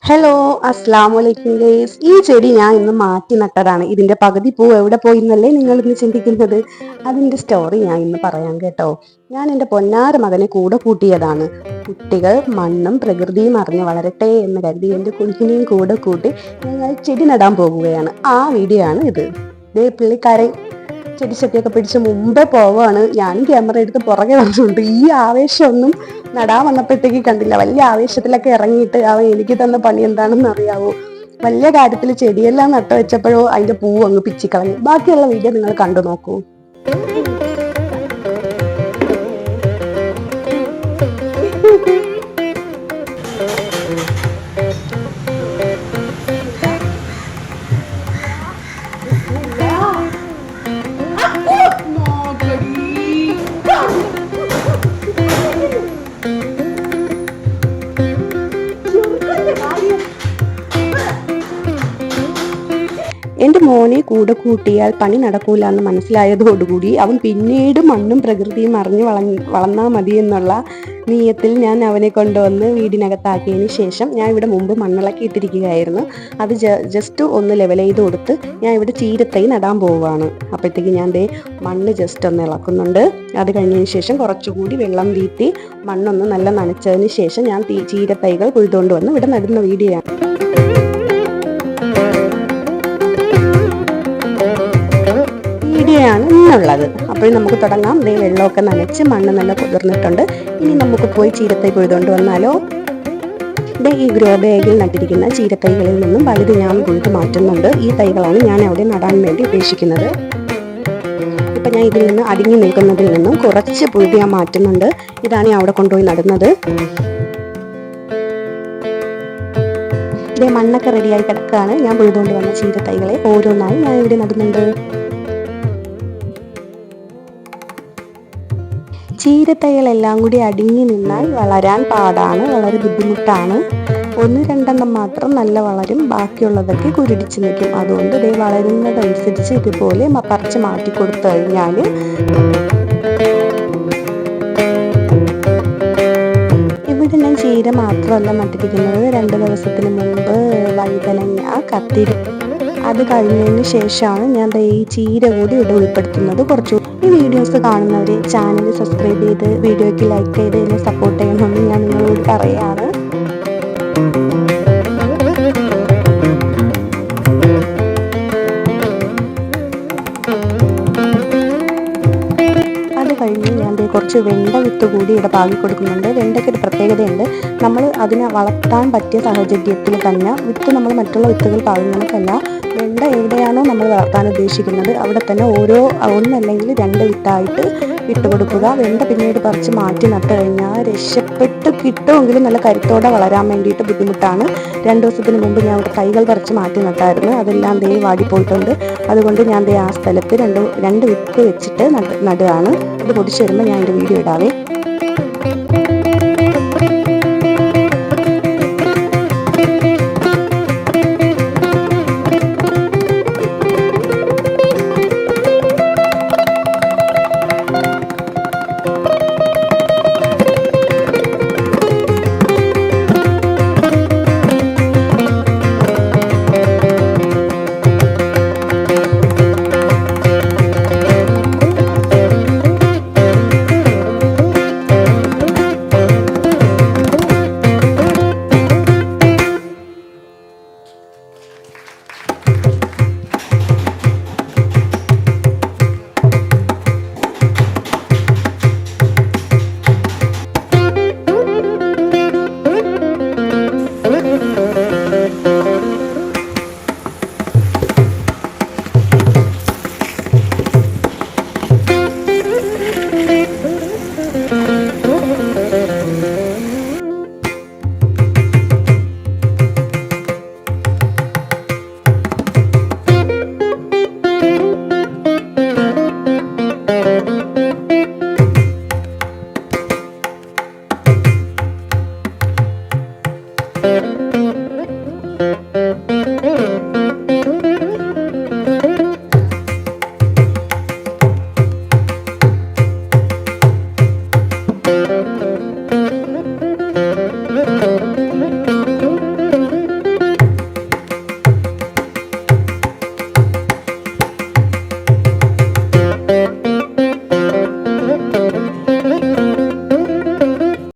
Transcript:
Hello, അസ്സലാമലൈക്കും guys. ഈ ചെടി ഞാൻ ഇന്ന് മാറ്റി നട്ടതാണ്. ഇതിന്റെ പകുതി പൂ എവിടെ പോയി എന്നല്ലേ നിങ്ങൾ ഇന്ന് ചിന്തിക്കുന്നത്. അതിന്റെ സ്റ്റോറി ഞാൻ ഇന്ന് പറയാം കേട്ടോ. ഞാൻ എൻ്റെ പൊന്നാര മകനെ കൂടെ കൂട്ടിയതാണ്. കുട്ടികൾ മണ്ണും പ്രകൃതിയും അറിഞ്ഞ് വളരട്ടെ എന്ന് കരുതി എൻ്റെ കുഞ്ഞിനെയും കൂടെ കൂട്ടി ഞങ്ങൾ ചെടി നടാൻ പോകുകയാണ്. ആ വീഡിയോ ആണ് ഇത്. പുള്ളിക്കാരൻ ചെടിച്ചട്ടിയൊക്കെ പിടിച്ച് മുമ്പേ പോവാണ്. ഞാനും ക്യാമറ എടുത്ത് പുറകെ വന്നിട്ടുണ്ട്. ഈ ആവേശമൊന്നും നടാൻ വന്നപ്പോഴത്തേക്ക് കണ്ടില്ല. വലിയ ആവേശത്തിലൊക്കെ ഇറങ്ങിയിട്ട് അവൻ എനിക്ക് തന്ന പണി എന്താണെന്ന് അറിയാവോ? വലിയ കാര്യത്തിൽ ചെടിയെല്ലാം നട്ടു വെച്ചപ്പോഴോ അതിന്റെ പൂവ് അങ്ങ് പിച്ചിക്കളഞ്ഞു. ബാക്കിയുള്ള വീഡിയോ നിങ്ങൾ കണ്ടു നോക്കൂ. എൻ്റെ മോനെ കൂടെ കൂട്ടിയാൽ പണി നടക്കൂല എന്ന് മനസ്സിലായതോടുകൂടി അവൻ പിന്നീട് മണ്ണും പ്രകൃതിയും അറിഞ്ഞ് വളർന്നാൽ മതി എന്നുള്ള നീയത്തിൽ ഞാൻ അവനെ കൊണ്ടുവന്ന് വീടിനകത്താക്കിയതിന് ശേഷം ഞാൻ ഇവിടെ മുമ്പ് മണ്ണിളക്കി ഇട്ടിരിക്കുകയായിരുന്നു. അത് ജസ്റ്റ് ഒന്ന് ലെവൽ ചെയ്ത് കൊടുത്ത് ഞാൻ ഇവിടെ ചീരത്തൈ നടാൻ പോവുകയാണ്. അപ്പോഴത്തേക്ക് ഞാൻ മണ്ണ് ജസ്റ്റ് ഒന്ന് ഇളക്കുന്നുണ്ട്. അത് കഴിഞ്ഞതിന് ശേഷം കുറച്ചുകൂടി വെള്ളം വീത്തി മണ്ണൊന്ന് നല്ല നനച്ചതിന് ശേഷം ഞാൻ ചീരത്തൈകൾ കൊയ്തുകൊണ്ട് വന്ന് ഇവിടെ നടുന്ന വീഡിയോ ആണ്. ാണ് ഇന്നുള്ളത്. അപ്പോൾ നമുക്ക് തുടങ്ങാം. വെള്ളമൊക്കെ നനച്ച് മണ്ണ് നല്ല കുതിർന്നിട്ടുണ്ട്. ഇനി നമുക്ക് പോയി ചീരത്തൈ കൊയ്തുകൊണ്ട് വന്നാലോ. ഈ ഗ്രോ ബാഗിൽ നട്ടിരിക്കുന്ന ചീരത്തൈകളിൽ നിന്നും വലുത് ഞാൻ കൊയ്ത് മാറ്റുന്നുണ്ട്. ഈ തൈകളാണ് ഞാൻ അവിടെ നടാൻ വേണ്ടി ഉദ്ദേശിക്കുന്നത്. ഇപ്പം ഞാൻ ഇതിൽ നിന്ന് അടിഞ്ഞു നിൽക്കുന്നതിൽ നിന്നും കുറച്ച് പുഴുതി ഞാൻ മാറ്റുന്നുണ്ട്. ഇതാണ് ഞാൻ അവിടെ കൊണ്ടുപോയി നടുന്നത്. മണ്ണൊക്കെ റെഡിയായി കിടക്കുകയാണ്. ഞാൻ കൊയ്തുകൊണ്ട് വന്ന ചീരത്തൈകളെ ഓരോന്നായി ഞാൻ ഇവിടെ നടുന്നുണ്ട്. ചീരത്തൈകളെല്ലാം കൂടി അടിഞ്ഞു നിന്നാൽ വളരാൻ പാടാണ്, വളരെ ബുദ്ധിമുട്ടാണ്. ഒന്ന് രണ്ടെണ്ണം മാത്രം നല്ല വളരും, ബാക്കിയുള്ളതൊക്കെ കുരുടിച്ച് നിൽക്കും. അതുകൊണ്ട് വളരുന്നതനുസരിച്ച് ഇതുപോലെ പറിച്ച് മാറ്റി കൊടുത്തു കഴിഞ്ഞാൽ ഇവിടെ ഞാൻ ചീര മാത്രമല്ല നട്ടിരിക്കുന്നത്. 2 ദിവസത്തിന് മുമ്പ് വഴുതനങ്ങ, കത്തിരി, അത് കഴിഞ്ഞതിന് ശേഷമാണ് ഞാൻ ഈ ചീര കൂടി ഇവിടെ ഉൾപ്പെടുത്തുന്നത്. കുറച്ചു ഈ വീഡിയോസ് കാണുന്നവർ ചാനൽ സബ്സ്ക്രൈബ് ചെയ്ത് വീഡിയോയ്ക്ക് ലൈക്ക് ചെയ്ത് എന്നെ സപ്പോർട്ട് ചെയ്യണമെന്ന് ഞാൻ നിങ്ങളോട് പറയാണ്. അത് കഴിഞ്ഞ് ഞാൻ കുറച്ച് വെണ്ട വിത്ത് കൂടി ഇവിടെ പാകി കൊടുക്കുന്നുണ്ട്. വെണ്ടയ്ക്ക് ഒരു പ്രത്യേകതയുണ്ട്. നമ്മൾ അതിനെ വളർത്താൻ പറ്റിയ സാഹചര്യത്തിൽ തന്നെ വിത്ത് നമ്മൾ മറ്റുള്ള വിത്തുകൾ പാകുന്നതിനല്ല, വെണ്ട എവിടെയാണോ നമ്മൾ വളർത്താൻ ഉദ്ദേശിക്കുന്നത് അവിടെ തന്നെ ഒന്നല്ലെങ്കിൽ 2 വിത്തായിട്ട് ഇട്ട് കൊടുക്കുക. വെണ്ട പിന്നീട് പറിച്ച് മാറ്റി നട്ട് കഴിഞ്ഞാൽ രക്ഷപ്പെട്ട് കിട്ടുമെങ്കിലും നല്ല കരുത്തോടെ വളരാൻ വേണ്ടിയിട്ട് ബുദ്ധിമുട്ടാണ്. 2 ദിവസത്തിന് മുമ്പ് ഞാൻ അവിടെ തൈകൾ പറിച്ച് മാറ്റി നട്ടായിരുന്നു. അതെല്ലാം വാടിപ്പോയിട്ടുണ്ട്. അതുകൊണ്ട് ഞാൻ ആ സ്ഥലത്ത് രണ്ട് വിത്ത് വെച്ചിട്ട് നടുകയാണ്. ഇത് പൊടിച്ച് വരുമ്പോൾ ഞാൻ എൻ്റെ വീഡിയോ ഇടാവേ.